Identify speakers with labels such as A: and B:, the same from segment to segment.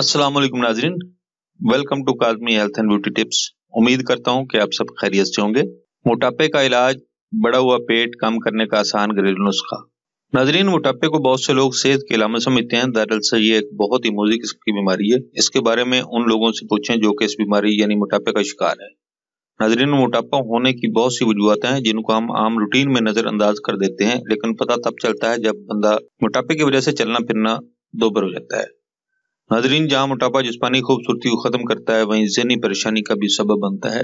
A: अस्सलाम वालेकुम नाजरीन, welcome to Kazmi health and beauty tips. उम्मीद करता हूँ कि आप सब खैरियत से होंगे। मोटापे का इलाज, बढ़ा हुआ पेट कम करने का आसान घरेलू नुस्खा। नाजरीन, मोटापे को बहुत से लोग सेहत की अलामत समझते हैं। दरअसल ये एक बहुत ही मोजी किस्म की बीमारी है। इसके बारे में उन लोगों से पूछें जो कि इस बीमारी यानी मोटापे का शिकार है। नाजरीन, मोटापा होने की बहुत सी वजूहतें हैं जिनको हम आम रूटीन में नजरअंदाज कर देते हैं, लेकिन पता तब चलता है जब बंदा मोटापे की वजह से चलना फिरना दोबर हो जाता है। नाजरीन, जहाँ मोटापा जिस्मानी खूबसूरती को खत्म करता है, वहीं ज़हनी परेशानी का भी सबब बनता है।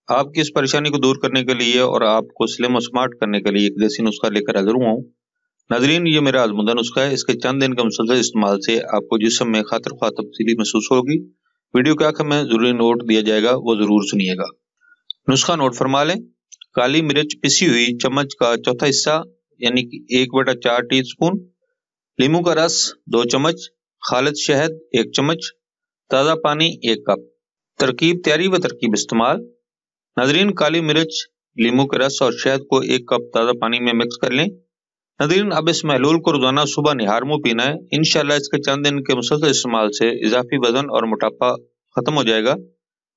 A: आपकी इस परेशानी को दूर करने के लिए और आपको स्लिम और स्मार्ट करने के लिए एक देसी नुस्खा लेकर हाजिर हुआ हूँ। नाजरीन, ये मेरा आजमुदा नुस्खा है। इसके चंद दिन के मुसलसल इस्तेमाल से आपको जिस्म में खातिर ख्वाह तब्दीली महसूस होगी। वीडियो के आखिर में जरूरी नोट दिया जाएगा, वो जरूर सुनिएगा। नुस्खा नोट फरमा लें। काली मिर्च पिसी हुई चम्मच का चौथा हिस्सा यानी कि 1/4 टीस्पून, लीमू का रस 2 चम्मच, खालिद शहद 1 चम्मच, ताज़ा पानी 1 कप। तरकीब तैयारी व तरकीब इस्तेमाल। नाजरीन, काली मिर्च, लीमू के रस और शहद को 1 कप ताज़ा पानी में मिक्स कर लें। नाजरीन, अब इस महलूल को रोजाना सुबह निहार मुंह पीना है। इंशाल्लाह इसके चंद दिन के मुसलसल इस्तेमाल से इजाफी वजन और मोटापा खत्म हो जाएगा।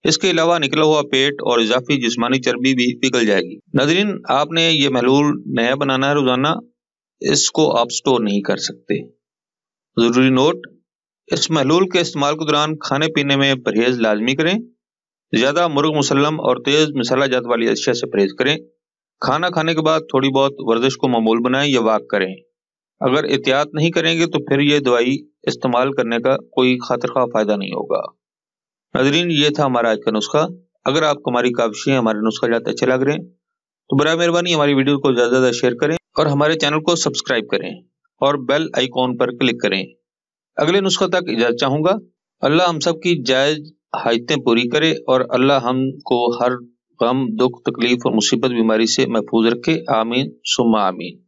A: इसके अलावा निकला हुआ पेट और इजाफी जिस्मानी चर्बी भी पिघल जाएगी। नाजरीन, आपने ये महलूल नया बनाना है रोजाना, इसको आप स्टोर नहीं कर सकते। जरूरी नोट, इस महलूल के इस्तेमाल के दौरान खाने पीने में परहेज लाजमी करें। ज्यादा मुर्ग मुसल्लम और तेज मसाला जात वाली अशिया से परहेज करें। खाना खाने के बाद थोड़ी बहुत वर्जिश को मामूल बनाएं या वॉक करें। अगर एहतियात नहीं करेंगे तो फिर ये दवाई इस्तेमाल करने का कोई खातिर-ख्वाह फायदा नहीं होगा। नाजरीन, ये था हमारा आज का नुस्खा। अगर आपको हमारी काविशें, हमारे नुस्खा जाते अच्छे लग रहे हैं तो बराए मेहरबानी हमारी वीडियो को ज्यादा से ज्यादा शेयर करें और हमारे चैनल को सब्सक्राइब करें और बेल आइकॉन पर क्लिक करें। अगले नुस्खा तक इजाजत चाहूंगा। अल्लाह हम सब की जायज हाजतें पूरी करे और अल्लाह हमको हर गम, दुख, तकलीफ और मुसीबत बीमारी से महफूज रखे। आमीन सुम्मा आमीन।